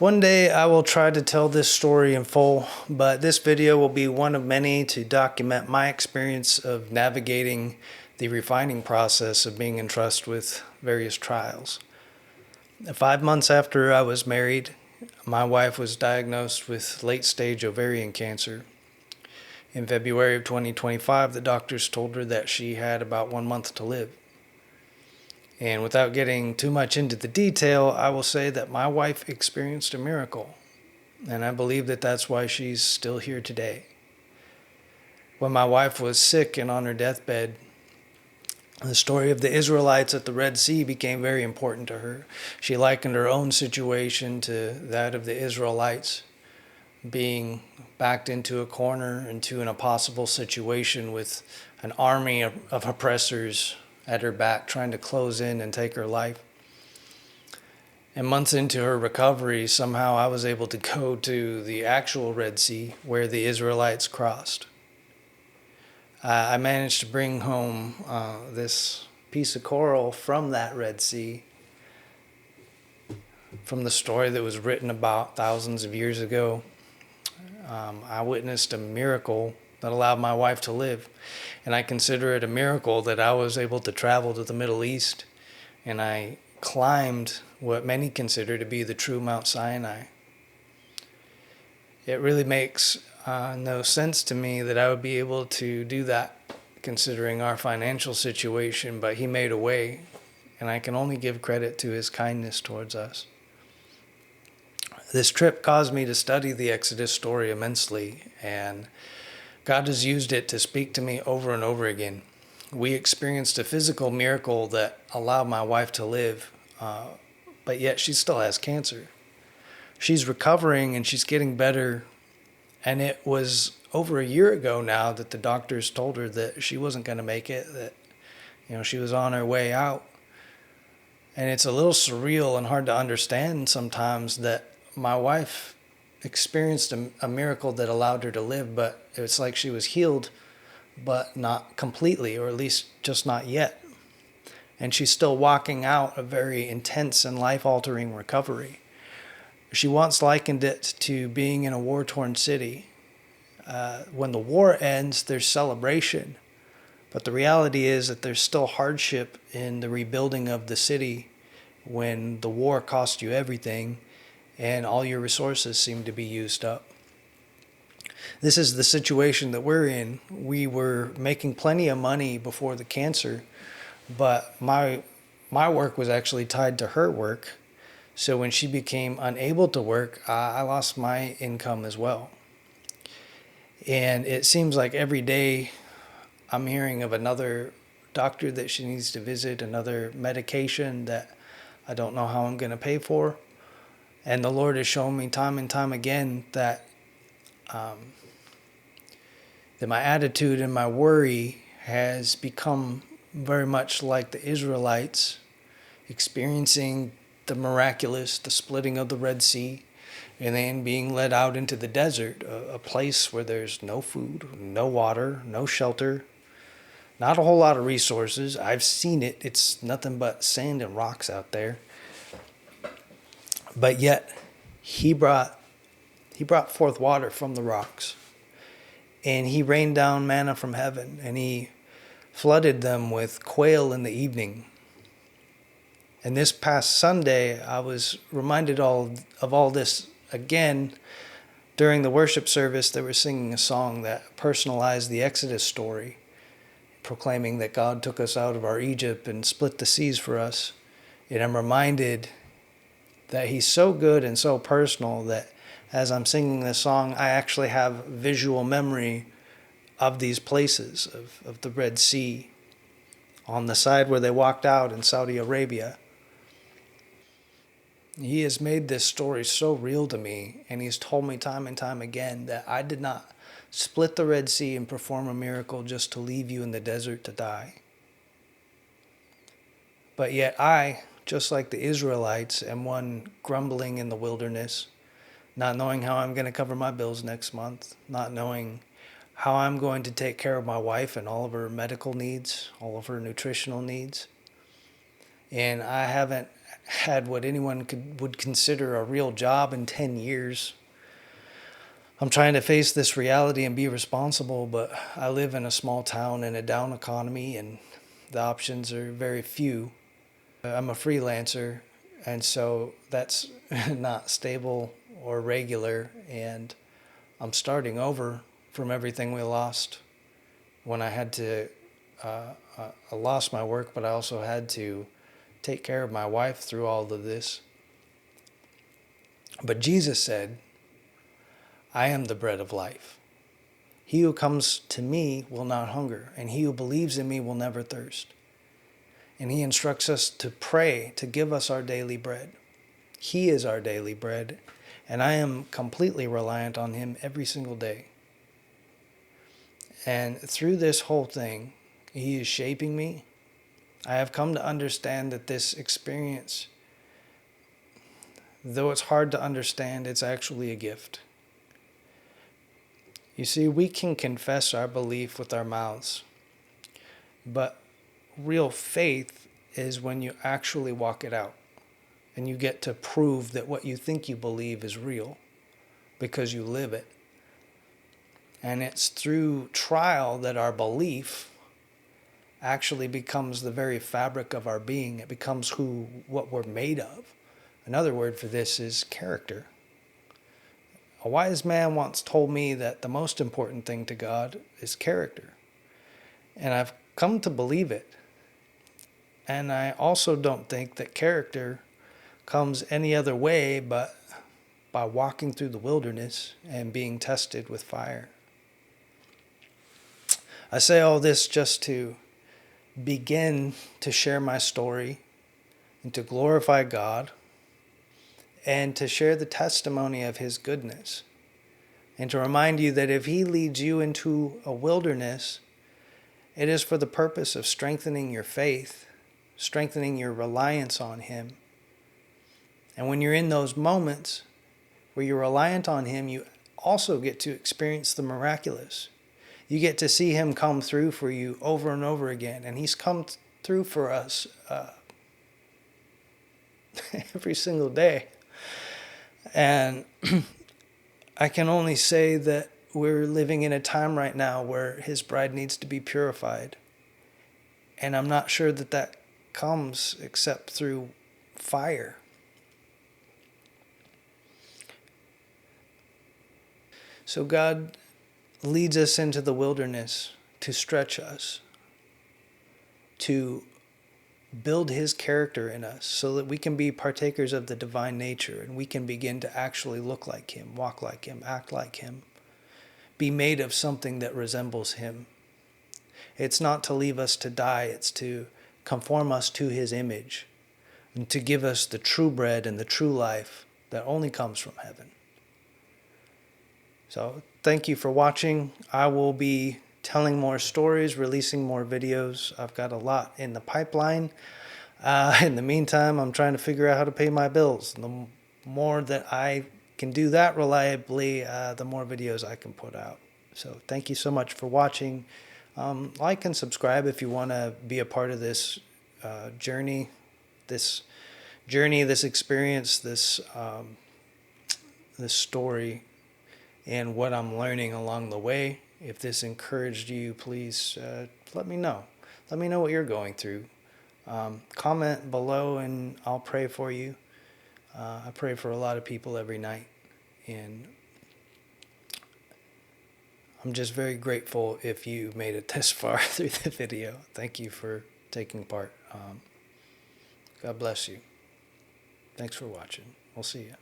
One day I will try to tell this story in full, but this video will be one of many to document my experience of navigating the refining process of being entrusted with various trials. 5 months after I was married, my wife was diagnosed with late-stage ovarian cancer. In February of 2025, the doctors told her that she had about 1 month to live. And without getting too much into the detail, I will say that my wife experienced a miracle. And I believe that that's why she's still here today. When my wife was sick and on her deathbed, the story of the Israelites at the Red Sea became very important to her. She likened her own situation to that of the Israelites, being backed into a corner, into an impossible situation with an army of oppressors at her back trying to close in and take her life. And months into her recovery, somehow I was able to go to the actual Red Sea where the Israelites crossed. I managed to bring home this piece of coral from that Red Sea, from the story that was written about thousands of years ago. I witnessed a miracle that allowed my wife to live. And I consider it a miracle that I was able to travel to the Middle East and I climbed what many consider to be the true Mount Sinai. It really makes no sense to me that I would be able to do that considering our financial situation, but He made a way, and I can only give credit to His kindness towards us. This trip caused me to study the Exodus story immensely, and God has used it to speak to me over and over again. We experienced a physical miracle that allowed my wife to live, but yet she still has cancer. She's recovering and she's getting better, and it was over a year ago now that the doctors told her that she wasn't going to make it, that she was on her way out. And it's a little surreal and hard to understand sometimes that my wife experienced a miracle that allowed her to live, but it's like she was healed, but not completely, or at least just not yet. And she's still walking out a very intense and life-altering recovery. She once likened it to being in a war-torn city. When the war ends, there's celebration, but the reality is that there's still hardship in the rebuilding of the city when the war cost you everything and all your resources seem to be used up. This is the situation that we're in. We were making plenty of money before the cancer, but my work was actually tied to her work. So when she became unable to work, I lost my income as well. And it seems like every day I'm hearing of another doctor that she needs to visit, another medication that I don't know how I'm going to pay for. And the Lord has shown me time and time again that my attitude and my worry has become very much like the Israelites, experiencing the miraculous, the splitting of the Red Sea, and then being led out into the desert, a place where there's no food, no water, no shelter, not a whole lot of resources. I've seen it. It's nothing but sand and rocks out there. But yet, he brought forth water from the rocks. And He rained down manna from heaven. And He flooded them with quail in the evening. And this past Sunday, I was reminded of all this again. During the worship service, they were singing a song that personalized the Exodus story, proclaiming that God took us out of our Egypt and split the seas for us. And I'm reminded that He's so good and so personal that as I'm singing this song, I actually have visual memory of these places, of the Red Sea, on the side where they walked out in Saudi Arabia. He has made this story so real to me, and He's told me time and time again that I did not split the Red Sea and perform a miracle just to leave you in the desert to die. But yet I, just like the Israelites, am one grumbling in the wilderness, not knowing how I'm going to cover my bills next month, not knowing how I'm going to take care of my wife and all of her medical needs, all of her nutritional needs. And I haven't had what anyone would consider a real job in 10 years. I'm trying to face this reality and be responsible, but I live in a small town in a down economy, and the options are very few. I'm a freelancer, and so that's not stable or regular, and I'm starting over from everything we lost when I had to, I lost my work, but I also had to take care of my wife through all of this. But Jesus said, I am the bread of life. He who comes to me will not hunger, and he who believes in me will never thirst. And he instructs us to pray to give us our daily bread. He is our daily bread, and I am completely reliant on him every single day. And through this whole thing, he is shaping me. I have come to understand that this experience, though it's hard to understand, it's actually a gift. You see, we can confess our belief with our mouths, but real faith is when you actually walk it out and you get to prove that what you think you believe is real because you live it. And it's through trial that our belief actually becomes the very fabric of our being. It becomes what we're made of. Another word for this is character. A wise man once told me that the most important thing to God is character. And I've come to believe it. And I also don't think that character comes any other way but by walking through the wilderness and being tested with fire. I say all this just to begin to share my story and to glorify God, and to share the testimony of his goodness, and to remind you that if he leads you into a wilderness, it is for the purpose of strengthening your faith, strengthening your reliance on him. And when you're in those moments where you're reliant on him, you also get to experience the miraculous. You get to see him come through for you over and over again. And he's come through for us every single day. And I can only say that we're living in a time right now where his bride needs to be purified. And I'm not sure that that comes except through fire. So God leads us into the wilderness to stretch us, to build his character in us so that we can be partakers of the divine nature, and we can begin to actually look like him, walk like him, act like him, be made of something that resembles him. It's not to leave us to die, it's to conform us to his image and to give us the true bread and the true life that only comes from heaven. So thank you for watching. I will be telling more stories, releasing more videos. I've got a lot in the pipeline. In the meantime, I'm trying to figure out how to pay my bills. The more that I can do that reliably, the more videos I can put out. So thank you so much for watching. Like and subscribe if you want to be a part of this journey, this experience, this story, and what I'm learning along the way. If this encouraged you, please let me know. Let me know what you're going through. Comment below and I'll pray for you. I pray for a lot of people every night. And I'm just very grateful if you made it this far through the video. Thank you for taking part. God bless you. Thanks for watching. We'll see you.